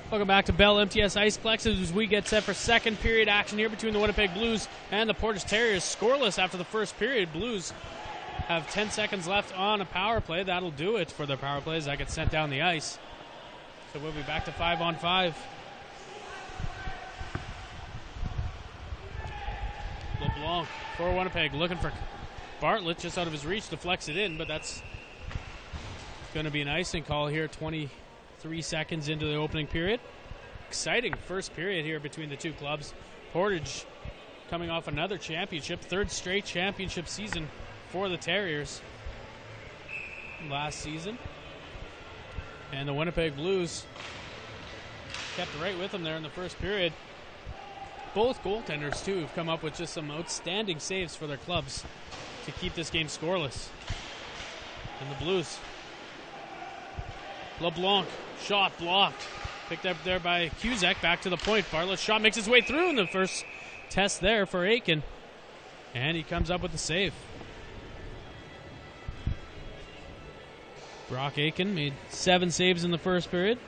Welcome back to Bell MTS Iceplex as we get set for second period action here between the Winnipeg Blues and the Portage Terriers. Scoreless after the first period. Blues have 10 seconds left on a power play. That'll do it for their power plays. That gets sent down the ice. So we'll be back to 5-on-5. LeBlanc for Winnipeg looking for Bartlett just out of his reach, deflects it in, but that's going to be an icing call here 23 seconds into the opening period. Exciting first period here between the two clubs. Portage coming off another championship, third straight championship season for the Terriers last season. And the Winnipeg Blues kept right with them there in the first period. Both goaltenders, too, have come up with just some outstanding saves for their clubs to keep this game scoreless. And the Blues. LeBlanc, shot blocked. Picked up there by Cusack, back to the point. Bartlett's shot makes its way through in the first test there for Aiken. And he comes up with the save. Brock Aiken made 7 saves in the first period.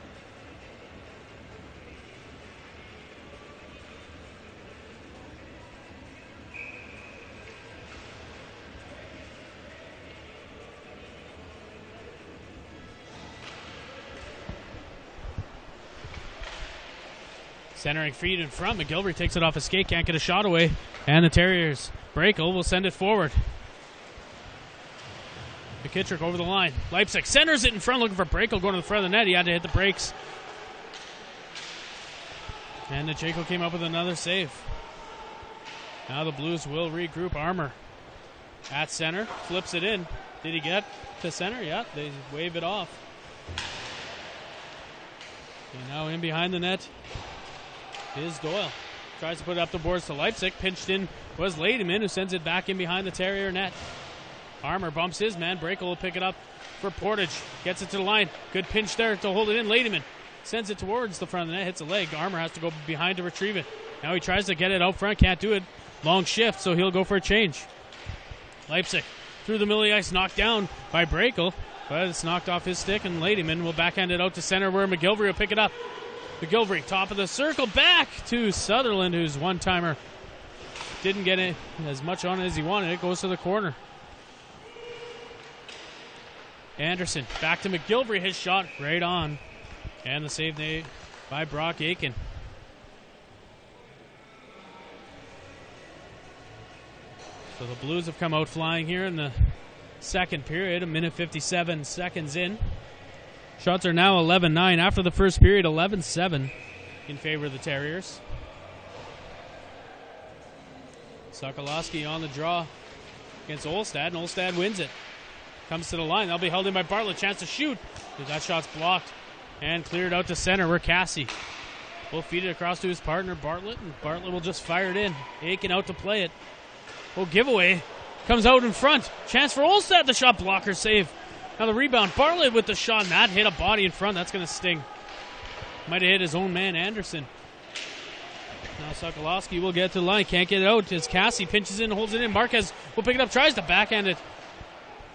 Centering feed in front. McGilvery takes it off his skate, can't get a shot away. And the Terriers, Brakel will send it forward. McKittrick over the line. Leipzig centers it in front, looking for Brakel going to the front of the net. He had to hit the brakes. And Nacheko came up with another save. Now the Blues will regroup. Armour at center, flips it in. Did he get to center? Yeah, they wave it off. And now in behind the net is Doyle. Tries to put it up the boards to Leipzig. Pinched in was Ladyman, who sends it back in behind the Terrier net. Armour bumps his man. Brakel will pick it up for Portage. Gets it to the line. Good pinch there to hold it in. Ladyman sends it towards the front of the net. Hits a leg. Armour has to go behind to retrieve it. Now he tries to get it out front. Can't do it. Long shift, so he'll go for a change. Leipzig through the middle of the ice. Knocked down by Brakel, but it's knocked off his stick, and Ladyman will backhand it out to center where McGilvery will pick it up. McGilvery, top of the circle, back to Sutherland, whose one-timer didn't get it as much on it as he wanted. It goes to the corner. Anderson, back to McGilvery, his shot right on. And the save made by Brock Aiken. So the Blues have come out flying here in the second period, 1:57 seconds in. Shots are now 11-9. After the first period, 11-7 in favor of the Terriers. Sokolowski on the draw against Olstad, and Olstad wins it. Comes to the line. That'll be held in by Bartlett. Chance to shoot. That shot's blocked and cleared out to center where Cassie will feed it across to his partner, Bartlett, and Bartlett will just fire it in. Aiken out to play it. Well, giveaway comes out in front. Chance for Olstad. The shot blocker save. Now the rebound. Bartlett with the shot, and that hit a body in front. That's going to sting. Might have hit his own man, Anderson. Now Sokolowski will get to the line. Can't get it out as Cassie pinches in and holds it in. Marquez will pick it up. Tries to backhand it.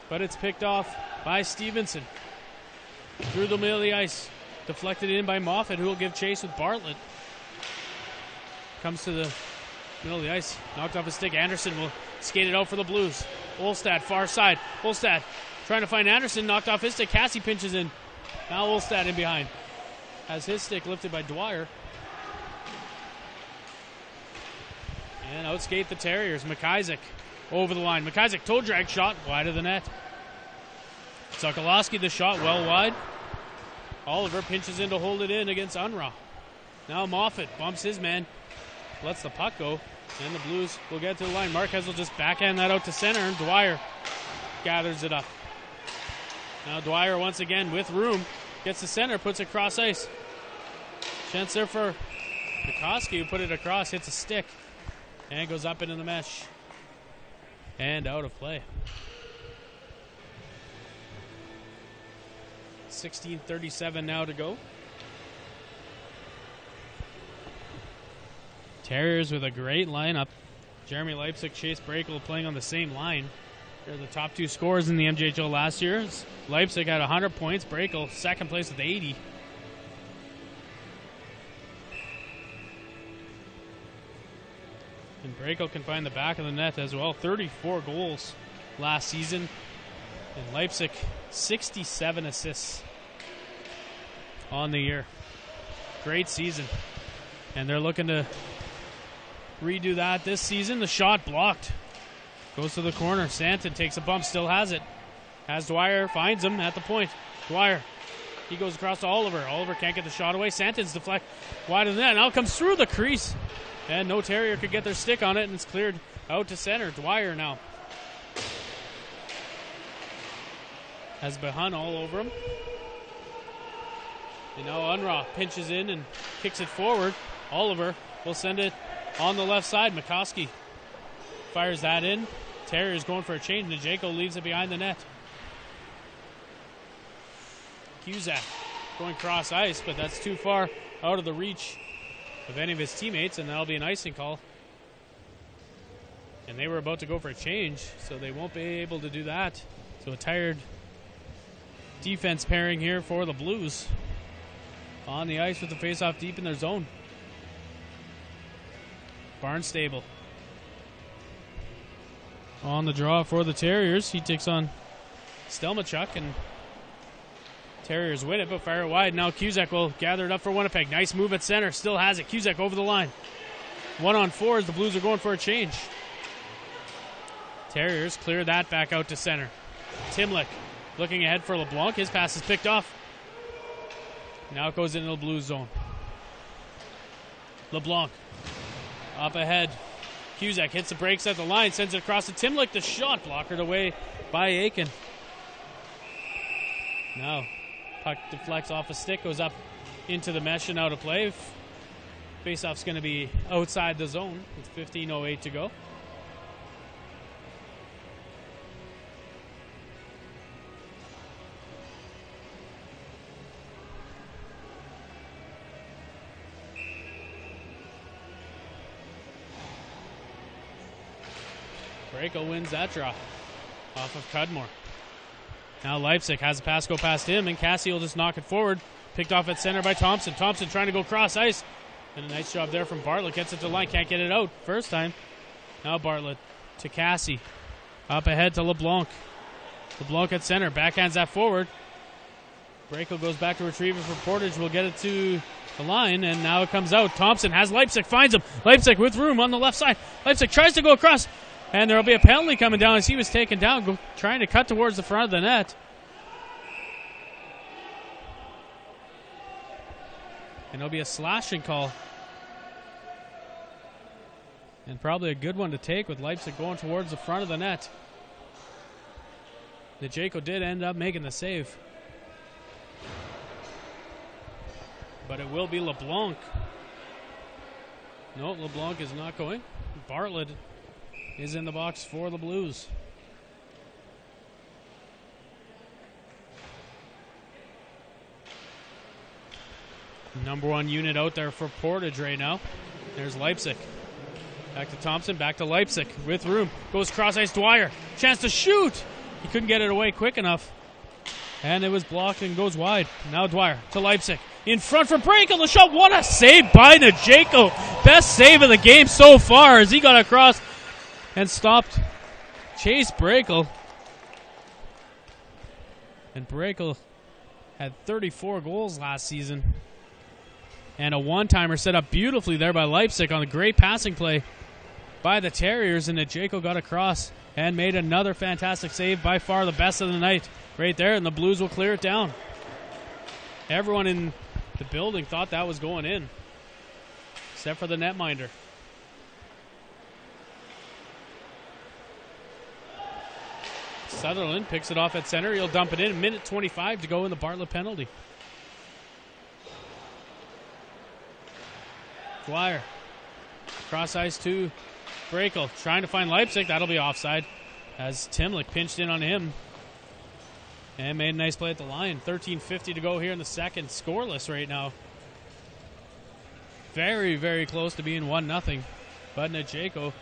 But it's picked off by Stevenson. Through the middle of the ice. Deflected in by Moffat, who will give chase with Bartlett. Comes to the middle of the ice. Knocked off his stick. Anderson will skate it out for the Blues. Olstad, far side. Olstad trying to find Anderson. Knocked off his stick. Cassie pinches in. Now Olstad in behind. Has his stick lifted by Dwyer. And outskate the Terriers. McIsaac over the line. McIsaac toe drag shot wide of the net. Sokolowski the shot well wide. Oliver pinches in to hold it in against Unruh. Now Moffat bumps his man. Lets the puck go. And the Blues will get to the line. Marquez will just backhand that out to center. And Dwyer gathers it up. Now Dwyer once again with room. Gets to center. Puts it cross ice. Chance there for Mikoski, who put it across. Hits a stick. And goes up into the mesh. And out of play. 16:37 now to go. Terriers with a great lineup. Jeremy Leipzig, Chase Brakel playing on the same line. They're the top two scorers in the MJHL last year. Leipzig had 100 points. Brakel second place with 80. And Braco can find the back of the net as well. 34 goals last season. And Leipzig, 67 assists on the year. Great season. And they're looking to redo that this season. The shot blocked. Goes to the corner. Santon takes a bump, still has it. Has Dwyer, finds him at the point. Dwyer, he goes across to Oliver. Oliver can't get the shot away. Santon's deflect wide of the net. Now comes through the crease. And no Terrier could get their stick on it, and it's cleared out to center. Dwyer now has Behun all over him. And now Unruh pinches in and kicks it forward. Oliver will send it on the left side. McCoskey fires that in. Terrier's going for a change, and Najeko leaves it behind the net. Cusack going cross ice, but that's too far out of the reach of any of his teammates, and that'll be an icing call. And they were about to go for a change, so they won't be able to do that. So a tired defense pairing here for the Blues on the ice with the faceoff deep in their zone. Barnstable on the draw for the Terriers. He takes on Stelmachuk, and Terriers win it, but fire it wide. Now Cusack will gather it up for Winnipeg. Nice move at center. Still has it. Cusack over the line. 1-on-4 as the Blues are going for a change. Terriers clear that back out to center. Timlick looking ahead for LeBlanc. His pass is picked off. Now it goes into the Blues zone. LeBlanc up ahead. Cusack hits the brakes at the line, sends it across to Timlick. The shot blockered away by Aiken. Now puck deflects off a stick, goes up into the mesh and out of play. Faceoff's going to be outside the zone with 15:08 to go. Braco wins that draw off of Cudmore. Now Leipzig has a pass go past him, and Cassie will just knock it forward. Picked off at center by Thompson. Thompson trying to go cross ice. And a nice job there from Bartlett. Gets it to the line. Can't get it out first time. Now Bartlett to Cassie. Up ahead to LeBlanc. LeBlanc at center. Backhands that forward. Braco goes back to retrieve it for Portage. Will get it to the line, and now it comes out. Thompson has Leipzig. Finds him. Leipzig with room on the left side. Leipzig tries to go across. And there will be a penalty coming down as he was taken down, trying to cut towards the front of the net. And there'll be a slashing call. And probably a good one to take with Leipzig going towards the front of the net. Najeko did end up making the save. But it will be LeBlanc. No, LeBlanc is not going. Bartlett is in the box for the Blues. Number one unit out there for Portage right now. There's Leipzig. Back to Thompson, back to Leipzig with room. Goes cross ice, Dwyer. Chance to shoot. He couldn't get it away quick enough. And it was blocked and goes wide. Now Dwyer to Leipzig. In front for Braco. The shot. What a save by Najeko. Best save of the game so far as he got across and stopped Chase Braco. And Braco had 34 goals last season. And a one-timer set up beautifully there by Leipzig on a great passing play by the Terriers. And Najeko got across and made another fantastic save, by far the best of the night right there. And the Blues will clear it down. Everyone in the building thought that was going in, except for the netminder. Sutherland picks it off at center. He'll dump it in. 1:25 to go in the Bartlett penalty. Dwyer. Cross ice to Braco. Trying to find Leipzig. That'll be offside as Timlick pinched in on him and made a nice play at the line. 13:50 to go here in the second. Scoreless right now. Very, very close to being 1-0. But Najeko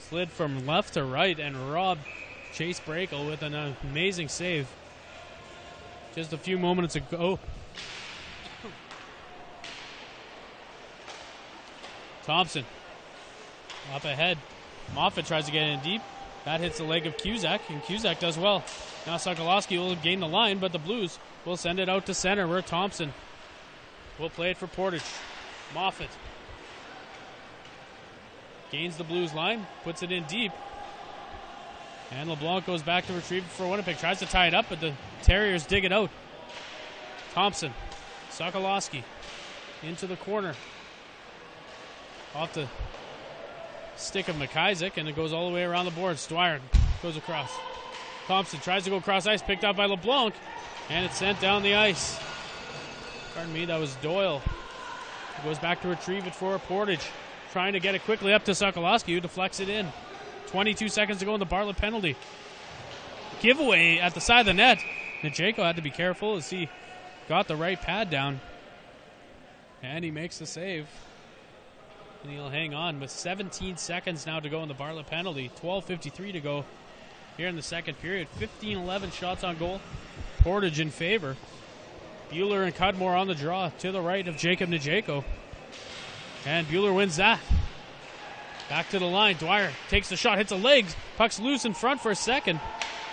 slid from left to right and robbed Chase Braco with an amazing save just a few moments ago. Thompson Up ahead. Moffat tries to get in deep. That hits the leg of Cusack, and Cusack does well. Now Sokolowski will gain the line, but the Blues will send it out to center where Thompson will play it for Portage. Moffat gains the Blues line, puts it in deep. And LeBlanc goes back to retrieve it for Winnipeg. Tries to tie it up, but the Terriers dig it out. Thompson. Sokolowski into the corner. Off the stick of McIsaac, and it goes all the way around the boards. Dwyer goes across. Thompson tries to go across ice, picked up by LeBlanc, and it's sent down the ice. Pardon me, that was Doyle. He goes back to retrieve it for Portage. Trying to get it quickly up to Sokolowski, who deflects it in. 22 seconds to go in the Bartlett penalty. Giveaway at the side of the net. Njeko had to be careful as he got the right pad down. And he makes the save. And he'll hang on with 17 seconds now to go in the Bartlett penalty. 12:53 to go here in the second period. 15-11 shots on goal. Portage in favor. Bueller and Cudmore on the draw to the right of Jacob Njeko. And Bueller wins that. Back to the line. Dwyer takes the shot, hits a leg. Puck's loose in front for a second.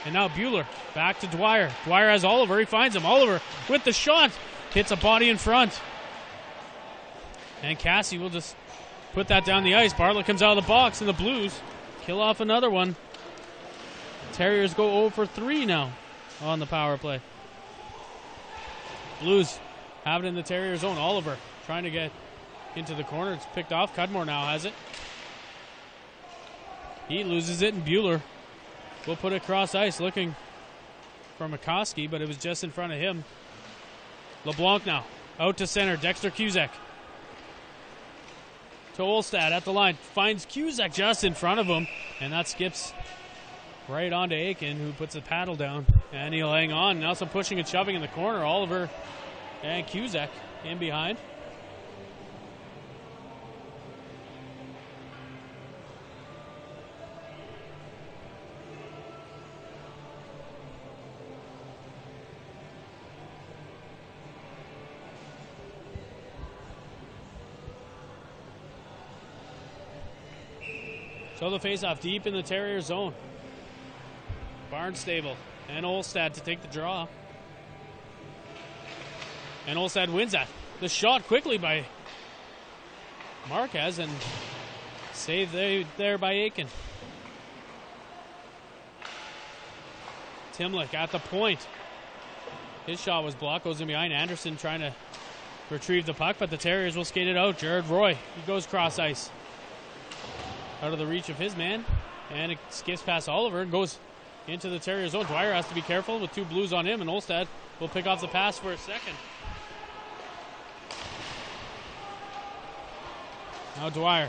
And now Bueller back to Dwyer. Dwyer has Oliver. He finds him. Oliver with the shot. Hits a body in front. And Cassie will just put that down the ice. Bartlett comes out of the box, and the Blues kill off another one. Terriers go 0 for 3 now on the power play. Blues have it in the Terrier zone. Oliver trying to get into the corner. It's picked off. Cudmore now has it. He loses it, and Bueller will put it across ice looking for McCoskey, but it was just in front of him. LeBlanc now out to center. Dexter Cusack to Olstad at the line. Finds Cusack just in front of him, and that skips right onto Aiken, who puts the paddle down, and he'll hang on. Now some pushing and shoving in the corner. Oliver and Cusack in behind. So the face-off deep in the Terrier zone. Barnstable and Olstad to take the draw. And Olstad wins that. The shot quickly by Marquez, and saved there by Aiken. Timlick at the point. His shot was blocked, goes in behind. Anderson trying to retrieve the puck, but the Terriers will skate it out. Jared Roy, he goes cross ice. Out of the reach of his man, and it skips past Oliver and goes into the Terrier zone. Dwyer has to be careful with two Blues on him, and Olstad will pick off the pass for a second. Now Dwyer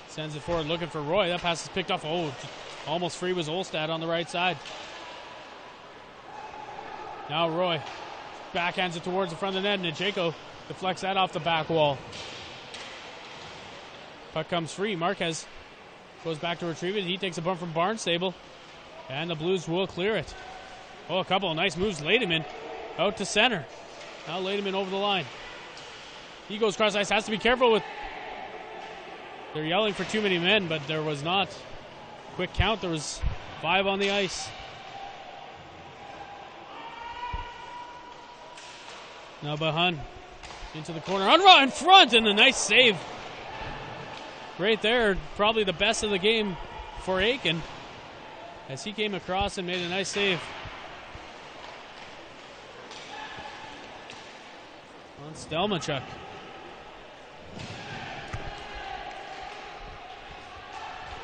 sends it forward looking for Roy. That pass is picked off. Oh, almost free was Olstad on the right side. Now Roy backhands it towards the front of the net, and Njeko deflects that off the back wall. Puck comes free. Marquez goes back to retrieve it. He takes a bump from Barnstable, and the Blues will clear it. Oh, a couple of nice moves. Lademan out to center. Now Lademan over the line. He goes cross ice. Has to be careful with... They're yelling for too many men, but there was not. Quick count. There was 5 on the ice. Now Bahan into the corner. Unruh in front, and a nice save. Right there, probably the best of the game for Aiken, as he came across and made a nice save. On Stelmachuk.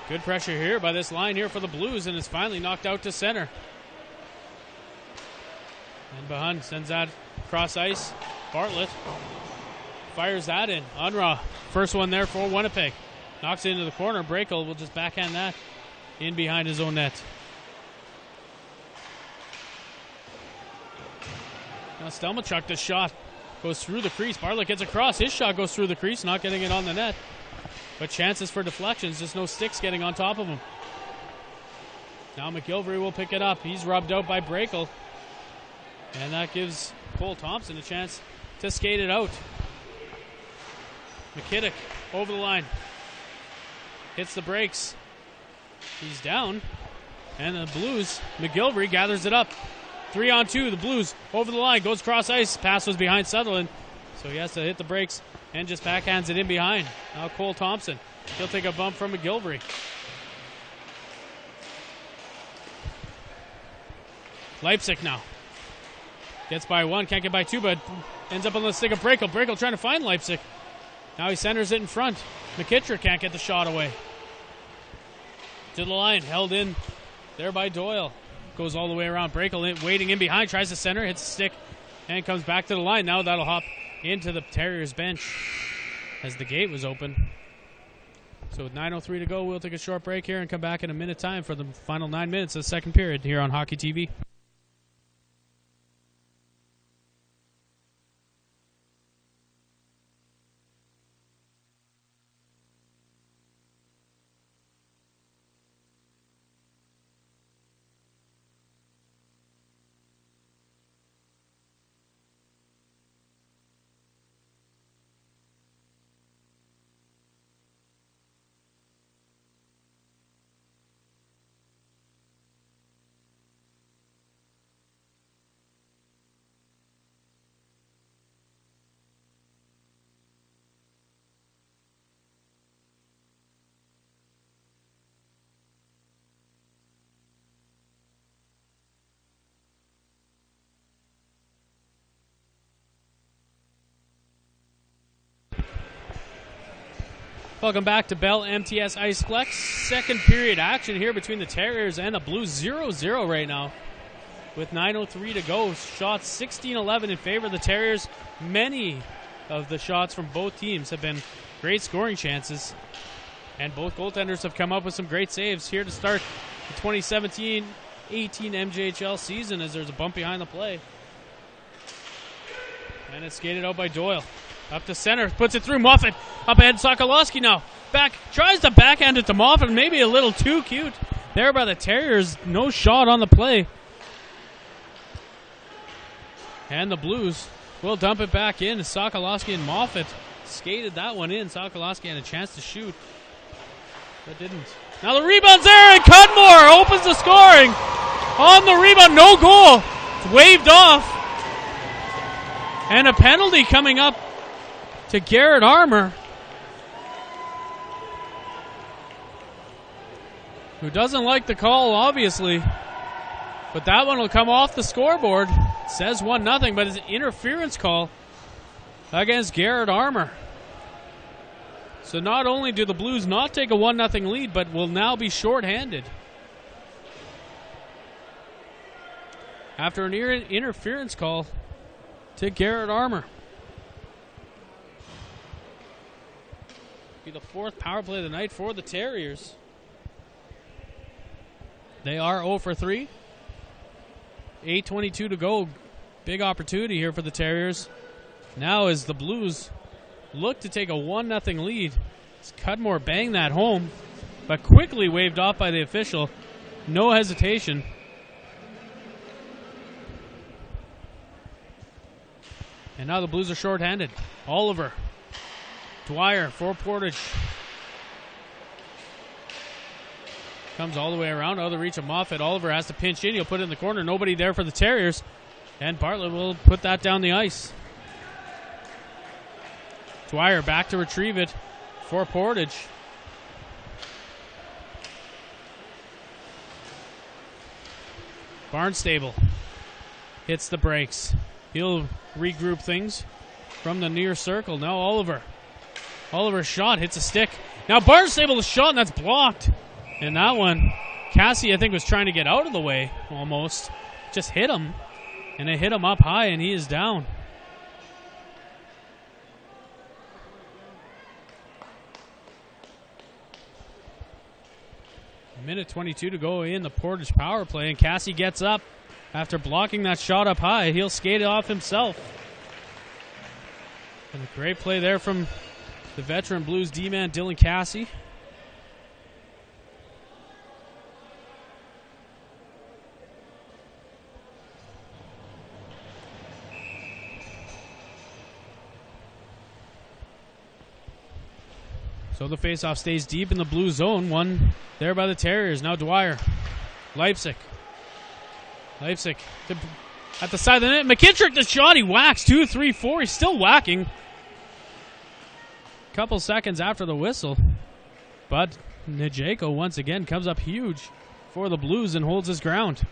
Good pressure here by this line here for the Blues, and it's finally knocked out to center. And Bahan sends that cross ice. Bartlett fires that in. Unruh, first one there for Winnipeg. Knocks it into the corner. Brakel will just backhand that in behind his own net. Now Stelmachuk, the shot goes through the crease. Bartlett gets across. His shot goes through the crease, not getting it on the net. But chances for deflections, just no sticks getting on top of him. Now McGilvery will pick it up. He's rubbed out by Brakel. And that gives Cole Thompson a chance to skate it out. McKittick over the line. hits the brakes. He's down. And the Blues, McGilvery gathers it up. 3-on-2, the Blues over the line, goes cross ice. Pass was behind Sutherland, so he has to hit the brakes and just backhands it in behind. Now Cole Thompson, he'll take a bump from McGilvery. Leipzig now. Gets by one, can't get by two, but ends up on the stick of Brakel. Brakel trying to find Leipzig. Now he centers it in front. McKittrick can't get the shot away. To the line, held in there by Doyle. Goes all the way around. Brakel waiting in behind, tries to center, hits the stick, and comes back to the line. Now that'll hop into the Terriers bench as the gate was open. So with 9:03 to go, we'll take a short break here and come back in a minute time for the final 9 minutes of the second period here on Hockey TV. Welcome back to Bell MTS Iceflex. Second period action here between the Terriers and the Blues. 0-0 right now with 9:03 to go. Shots 16-11 in favor of the Terriers. Many of the shots from both teams have been great scoring chances, and both goaltenders have come up with some great saves here to start the 2017-18 MJHL season, as there's a bump behind the play. And it's skated out by Doyle. Up to center, puts it through Moffat. Up ahead, Sokolowski now. Back, tries to backhand it to Moffat, maybe a little too cute there by the Terriers. No shot on the play. And the Blues will dump it back in. Sokolowski and Moffat skated that one in. Sokolowski had a chance to shoot, but didn't. Now the rebound's there, and Cudmore opens the scoring. On the rebound, no goal. It's waved off. And a penalty coming up to Garrett Armour, who doesn't like the call, obviously. But that one will come off the scoreboard. It says 1-0, but it's an interference call against Garrett Armour. So not only do the Blues not take a 1-0 lead, but will now be shorthanded after an interference call to Garrett Armour. Be the fourth power play of the night for the Terriers. They are 0 for 3. 8:22 to go. Big opportunity here for the Terriers. Now as the Blues look to take a 1-0 lead, as Cudmore banged that home, but quickly waved off by the official. No hesitation. And now the Blues are shorthanded. Oliver. Dwyer for Portage. Comes all the way around, out of the reach of Moffat. Oliver has to pinch in. He'll put it in the corner. Nobody there for the Terriers. And Bartlett will put that down the ice. Dwyer back to retrieve it for Portage. Barnstable hits the brakes. He'll regroup things from the near circle. Now Oliver's shot hits a stick. Now Barnstable's shot, and that's blocked. And that one, Cassie, I think, was trying to get out of the way almost. Just hit him. And it hit him up high, and he is down. Minute 22 to go in the Portage power play, and Cassie gets up after blocking that shot up high. He'll skate it off himself. And a great play there from the veteran Blues D-man, Dylan Cassie. So the faceoff stays deep in the blue zone. One there by the Terriers. Now Dwyer. Leipzig at the side of the net. McKittrick, the shot. He whacks 2, 3, 4. He's still whacking. Couple seconds after the whistle. But Njeko once again comes up huge for the Blues and holds his ground.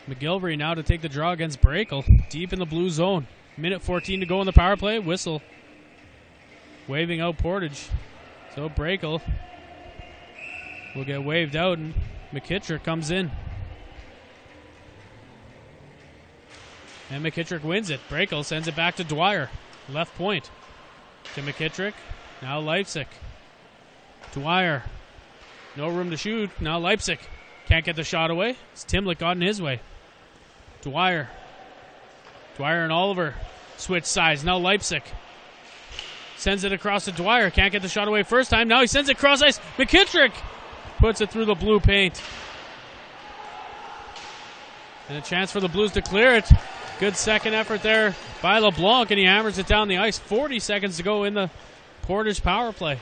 McGilvery now to take the draw against Brakel. Deep in the blue zone. Minute 14 to go in the power play. Whistle. Waving out Portage. So Brakel will get waved out and McKittrick comes in. And McKittrick wins it. Brakel sends it back to Dwyer. Left point to McKittrick. Now Leipzig. Dwyer. No room to shoot. Now Leipzig. Can't get the shot away. It's Timlick got in his way. Dwyer and Oliver switch sides. Now Leipzig sends it across to Dwyer. Can't get the shot away first time. Now he sends it cross ice. McKittrick puts it through the blue paint. And a chance for the Blues to clear it. Good second effort there by LeBlanc, and he hammers it down the ice. 40 seconds to go in the Portage power play.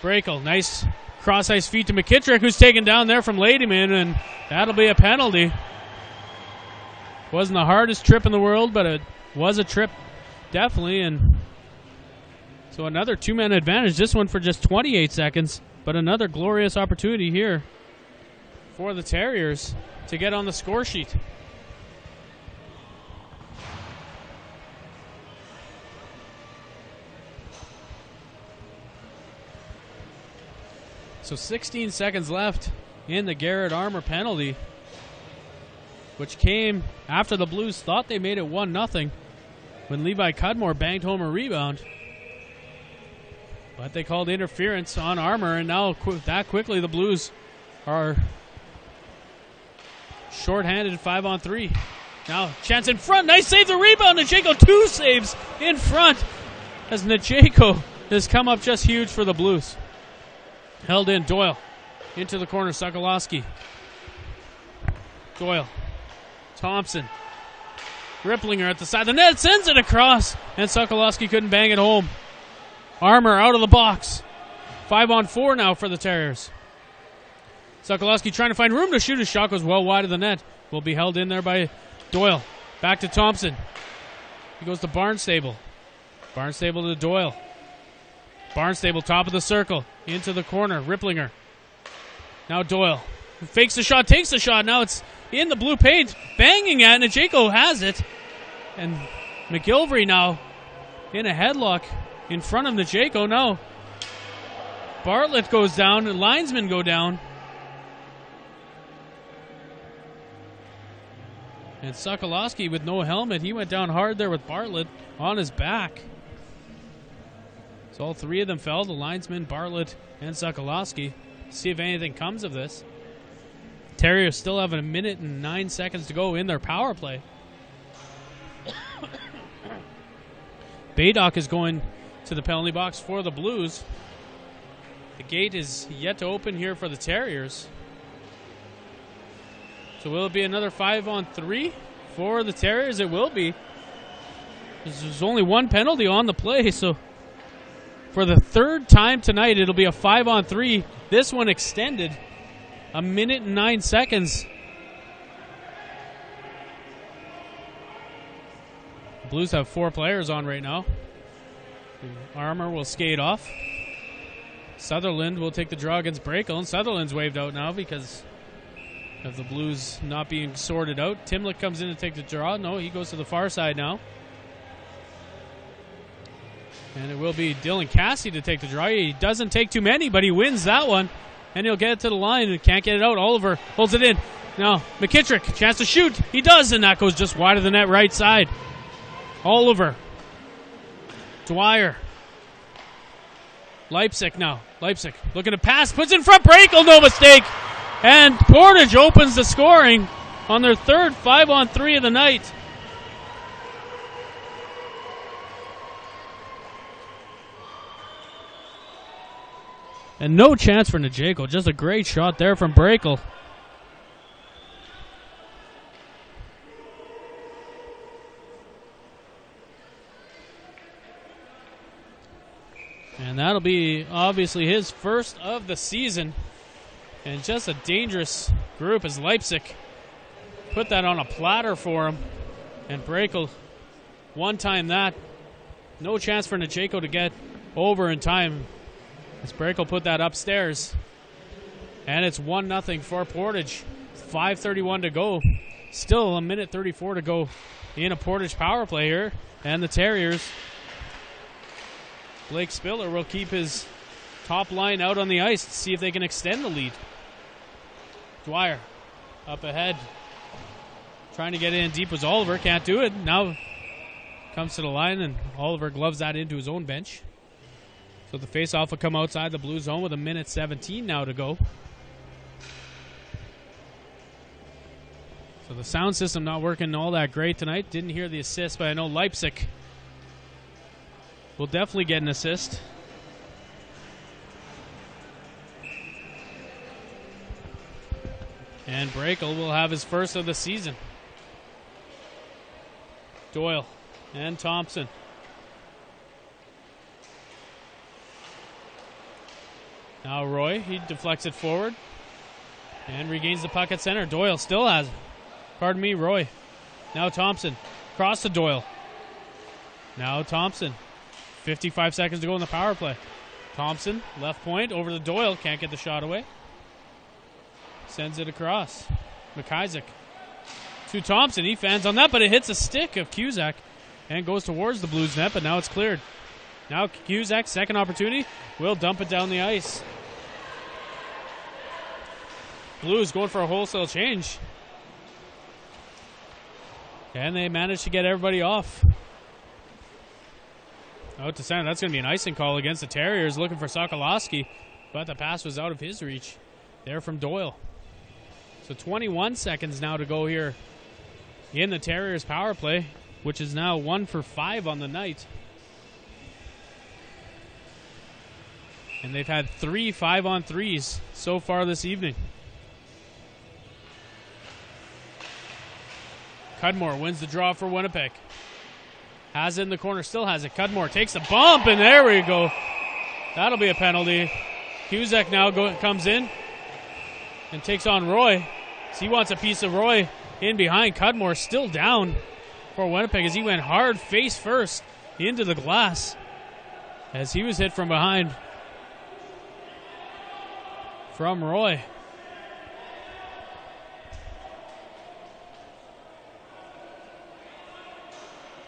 Brakel, nice cross-ice feed to McKittrick, who's taken down there from Ladyman, and that'll be a penalty. Wasn't the hardest trip in the world, but it was a trip, definitely. And so another two-man advantage, this one for just 28 seconds, but another glorious opportunity here for the Terriers to get on the score sheet. So 16 seconds left in the Garrett Armour penalty, which came after the Blues thought they made it 1-0 when Levi Cudmore banged home a rebound. But they called interference on Armour, and now that quickly the Blues are shorthanded 5-on-3. Now chance in front. Nice save, the rebound. Njeko, 2 saves in front as Njeko has come up just huge for the Blues. Held in. Doyle into the corner. Sokolowski. Doyle. Thompson. Ripplinger at the side of the net. Sends it across. And Sokolowski couldn't bang it home. Armour out of the box. 5-on-4 now for the Terriers. Sokolowski trying to find room to shoot. His shot goes well wide of the net. Will be held in there by Doyle. Back to Thompson. He goes to Barnstable. Barnstable to Doyle. Barnstable top of the circle. Into the corner. Ripplinger. Now Doyle. Fakes the shot. Takes the shot. Now it's in the blue paint. Banging at it. Njeko has it. And McGilvery now in a headlock in front of Njeko. No. Bartlett goes down. And linesmen go down. And Sokolowski with no helmet. He went down hard there with Bartlett on his back. So all three of them fell. The linesman, Bartlett, and Sokolowski. See if anything comes of this. Terriers still have 1 minute and 9 seconds to go in their power play. Baydock is going to the penalty box for the Blues. The gate is yet to open here for the Terriers. So will it be another 5-on-3 for the Terriers? It will be. There's only one penalty on the play, so for the third time tonight, it'll be a 5-on-3. This one extended 1 minute and 9 seconds. The Blues have 4 players on right now. Armour will skate off. Sutherland will take the draw against Brakel, and Sutherland's waved out now because of the Blues not being sorted out. Timlick comes in to take the draw. No, he goes to the far side now. And it will be Dylan Cassidy to take the draw. He doesn't take too many, but he wins that one. And he'll get it to the line and can't get it out. Oliver holds it in. Now, McKittrick, chance to shoot. He does, and that goes just wide of the net right side. Oliver. Dwyer. Leipzig now. Leipzig looking to pass. Puts in front. Brakel, no mistake. And Portage opens the scoring on their third 5-on-3 of the night. And no chance for Najeko. Just a great shot there from Brakel. And that'll be obviously his first of the season. And just a dangerous group as Leipzig put that on a platter for him. And Brakel one-time that. No chance for Najeko to get over in time. As Brakel put that upstairs. And it's 1-0 for Portage. 5:31 to go. Still a minute 34 to go in a Portage power play here. And the Terriers, Blake Spiller will keep his top line out on the ice to see if they can extend the lead. Dwyer up ahead. Trying to get in deep was Oliver. Can't do it. Now comes to the line, and Oliver gloves that into his own bench. So the faceoff will come outside the blue zone with a minute 17 now to go. So the sound system not working all that great tonight. Didn't hear the assist, but I know Leipzig will definitely get an assist. And Brakel will have his first of the season. Doyle and Thompson. Now Roy, he deflects it forward and regains the puck at center. Doyle still has it. Pardon me, Roy. Now Thompson. Cross to Doyle. Now Thompson. 55 seconds to go in the power play. Thompson, left point, over to Doyle. Can't get the shot away. Sends it across. McIsaac to Thompson. He fans on that, but it hits a stick of Cusack and goes towards the Blues net, but now it's cleared. Now Cusack, second opportunity, will dump it down the ice. Blues going for a wholesale change. And they manage to get everybody off. Out to center. That's going to be an icing call against the Terriers, looking for Sokolowski, but the pass was out of his reach there from Doyle. So 21 seconds now to go here in the Terriers power play, which is now 1 for 5 on the night. And they've had 3 5-on-3s so far this evening. Cudmore wins the draw for Winnipeg. Has it in the corner, still has it. Cudmore takes a bump, and there we go. That'll be a penalty. Cusack now comes in and takes on Roy. So he wants a piece of Roy in behind. Cudmore still down for Winnipeg as he went hard face first into the glass as he was hit from behind from Roy.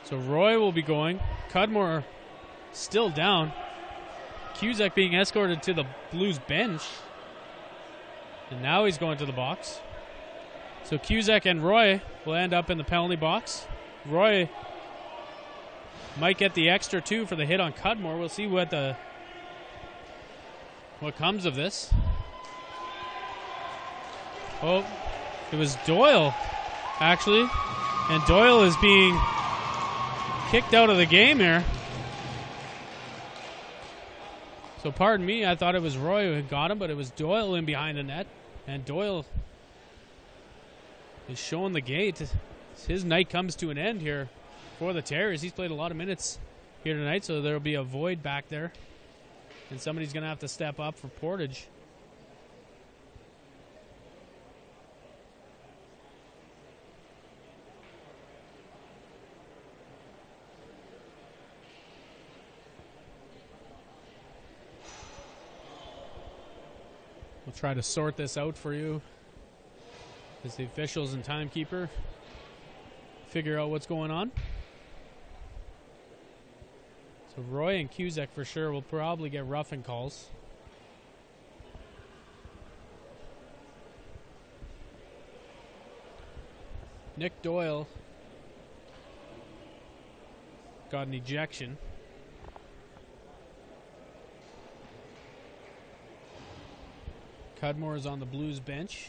So Roy will be going. Cudmore still down. Cusack being escorted to the Blues bench. And now he's going to the box. So Cusack and Roy will end up in the penalty box. Roy might get the extra 2 for the hit on Cudmore. We'll see what comes of this. Oh, it was Doyle, actually. And Doyle is being kicked out of the game here. So pardon me, I thought it was Roy who had got him, but it was Doyle in behind the net. And Doyle is showing the gate. His night comes to an end here for the Terriers. He's played a lot of minutes here tonight, so there will be a void back there. And somebody's going to have to step up for Portage. We'll try to sort this out for you as the officials and timekeeper figure out what's going on. So Roy and Cusack for sure will probably get roughing calls. Nick Doyle got an ejection. Cudmore is on the Blues bench,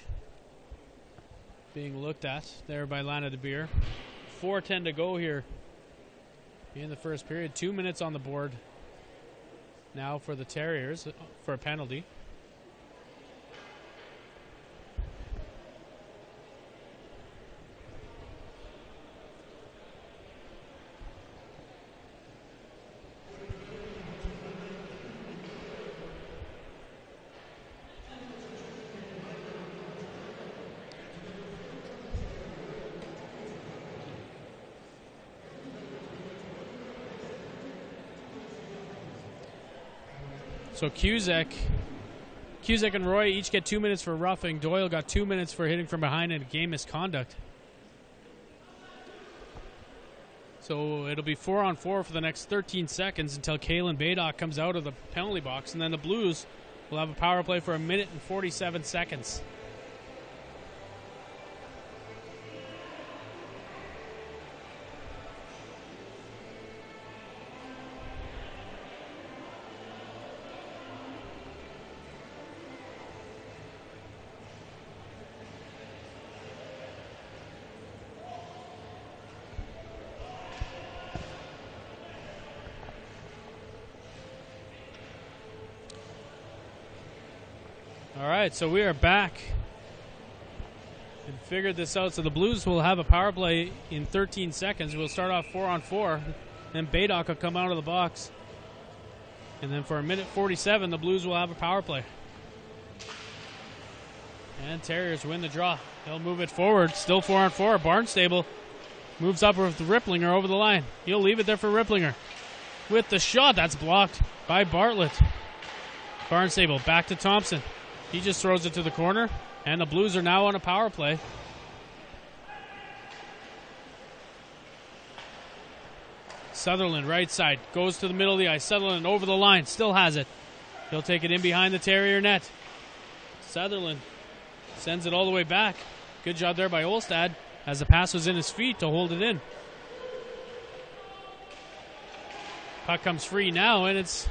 being looked at there by Lana DeBeer. 4:10 to go here in the first period. 2 minutes on the board now for the Terriers for a penalty. So Cusack and Roy each get 2 minutes for roughing. Doyle got 2 minutes for hitting from behind and game misconduct. So it'll be 4-on-4 for the next 13 seconds until Kalen Baydock comes out of the penalty box, and then the Blues will have a power play for 1 minute and 47 seconds. All right, so we are back and figured this out. So the Blues will have a power play in 13 seconds. We'll start off 4-on-4. Then Baydock will come out of the box. And then for 1 minute 47, the Blues will have a power play. And Terriers win the draw. They'll move it forward. Still 4-on-4. Barnstable moves up with Ripplinger over the line. He'll leave it there for Ripplinger. With the shot, that's blocked by Bartlett. Barnstable back to Thompson. He just throws it to the corner, and the Blues are now on a power play. Sutherland, right side, goes to the middle of the ice. Sutherland over the line, still has it. He'll take it in behind the Terrier net. Sutherland sends it all the way back. Good job there by Olstad, as the pass was in his feet to hold it in. Puck comes free now, and it's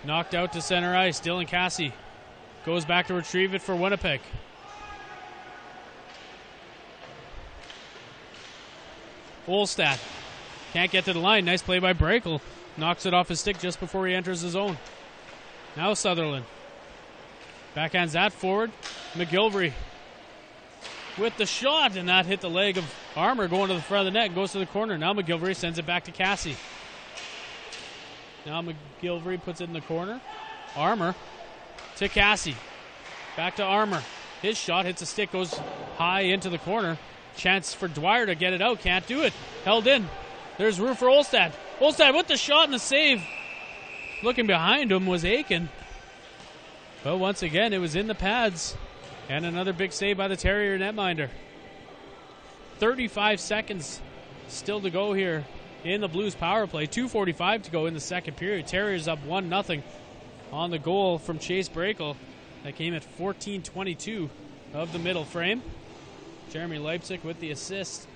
knocked out to center ice. Dylan Cassie goes back to retrieve it for Winnipeg. Olstad can't get to the line. Nice play by Brakel. Knocks it off his stick just before he enters the zone. Now Sutherland. Backhands that forward. McGilvery with the shot, and that hit the leg of Armour going to the front of the net and goes to the corner. Now McGilvery sends it back to Cassie. Now McGilvery puts it in the corner. Armour to Cassie. Back to Armour. His shot hits a stick, goes high into the corner. Chance for Dwyer to get it out. Can't do it. Held in. There's room for Olstad. Olstad with the shot and the save. Looking behind him was Aiken. But once again, it was in the pads. And another big save by the Terrier netminder. 35 seconds still to go here in the Blues power play. 2:45 to go in the second period. Terriers up 1-0 on the goal from Chase Brakel. That came at 14:22 of the middle frame. Jeremy Leipzig with the assist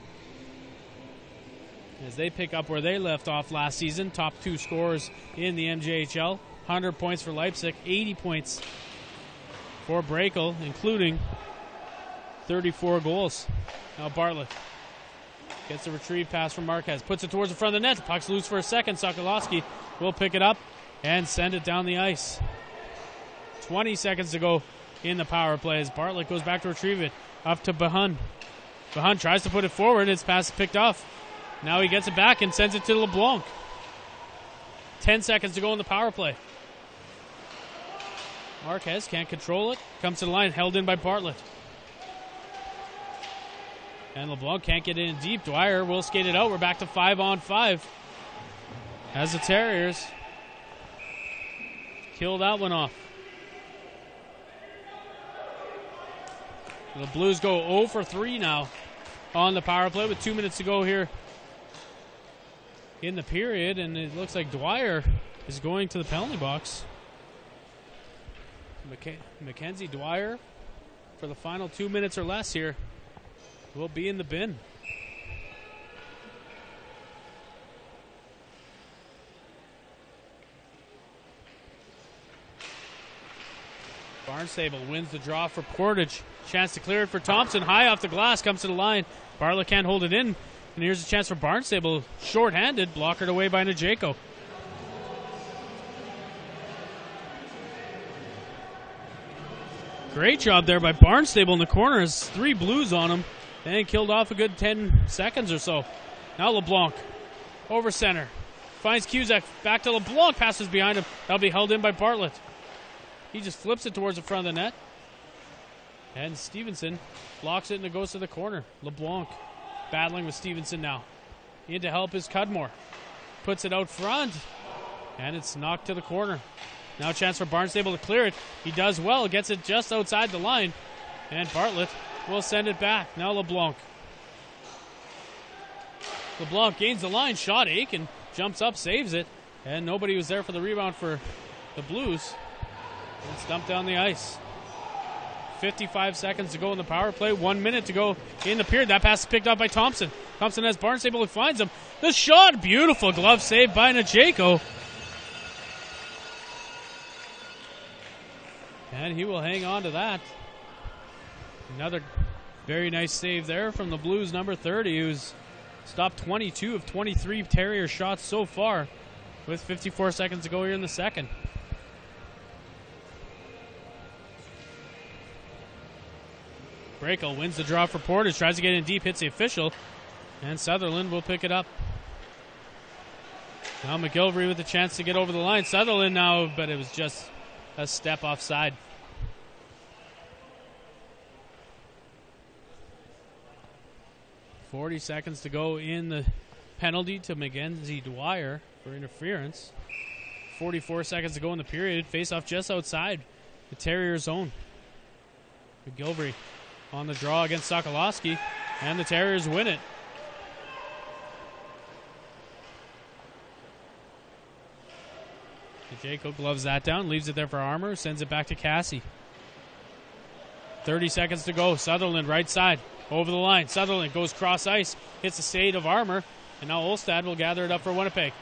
as they pick up where they left off last season. Top two scorers in the MJHL. 100 points for Leipzig, 80 points for Brakel, including 34 goals. Now Bartlett gets a retrieve pass from Marquez. Puts it towards the front of the net. The puck's loose for a second. Sokolowski will pick it up and send it down the ice. 20 seconds to go in the power play as Bartlett goes back to retrieve it. Up to Bahun. Bahun tries to put it forward. His pass is picked off. Now he gets it back and sends it to LeBlanc. 10 seconds to go in the power play. Marquez can't control it. Comes to the line, held in by Bartlett. And LeBlanc can't get in deep. Dwyer will skate it out. We're back to 5-on-5 as the Terriers kill that one off. The Blues go 0 for 3 now on the power play with 2 minutes to go here in the period, and it looks like Dwyer is going to the penalty box. Mackenzie Dwyer, for the final 2 minutes or less here, will be in the bin. Barnstable wins the draw for Portage. Chance to clear it for Thompson. High off the glass, comes to the line. Bartlett can't hold it in. And here's a chance for Barnstable. Short-handed, blockered away by Najeko. Great job there by Barnstable in the corner. Has 3 blues on him and killed off a good 10 seconds or so. Now LeBlanc over center. Finds Cusack. Back to LeBlanc. Passes behind him. That'll be held in by Bartlett. He just flips it towards the front of the net. And Stevenson blocks it and it goes to the corner. LeBlanc battling with Stevenson now. In to help is Cudmore. Puts it out front. And it's knocked to the corner. Now a chance for Barnstable to clear it. He does well. Gets it just outside the line. And Bartlett will send it back. Now LeBlanc. LeBlanc gains the line. Shot Aiken. Jumps up, saves it. And nobody was there for the rebound for the Blues. It's dumped down the ice. 55 seconds to go in the power play. 1 minute to go in the period. That pass is picked up by Thompson. Thompson has Barnstable who finds him. The shot. Beautiful glove save by Najeko. And he will hang on to that. Another very nice save there from the Blues number 30, who's stopped 22 of 23 Terrier shots so far with 54 seconds to go here in the second. Brakel wins the draw for Portage, tries to get in deep, hits the official, and Sutherland will pick it up. Now McGilvery with a chance to get over the line. Sutherland now, but it was just a step offside. .40 seconds to go in the penalty to Mackenzie Dwyer for interference. 44 seconds to go in the period. Face off just outside the Terrier zone. McGilvery on the draw against Sokolowski, and the Terriers win it. Jacob gloves that down, leaves it there for Armour, sends it back to Cassie. 30 seconds to go. Sutherland right side, over the line. Sutherland goes cross ice, hits the shade of Armour, and now Olstad will gather it up for Winnipeg.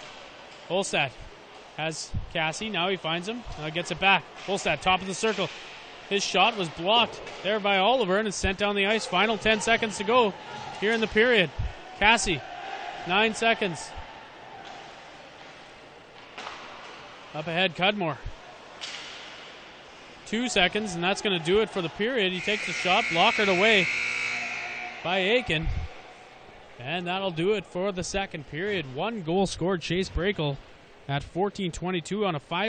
Olstad has Cassie, now he finds him, gets it back. Olstad, top of the circle. His shot was blocked there by Oliver and is sent down the ice. Final 10 seconds to go here in the period. Cassie, 9 seconds. Up ahead, Cudmore. 2 seconds, and that's going to do it for the period. He takes the shot, blockered away by Aiken. And that'll do it for the second period. 1 goal scored, Chase Brakel at 14:22 on a 5.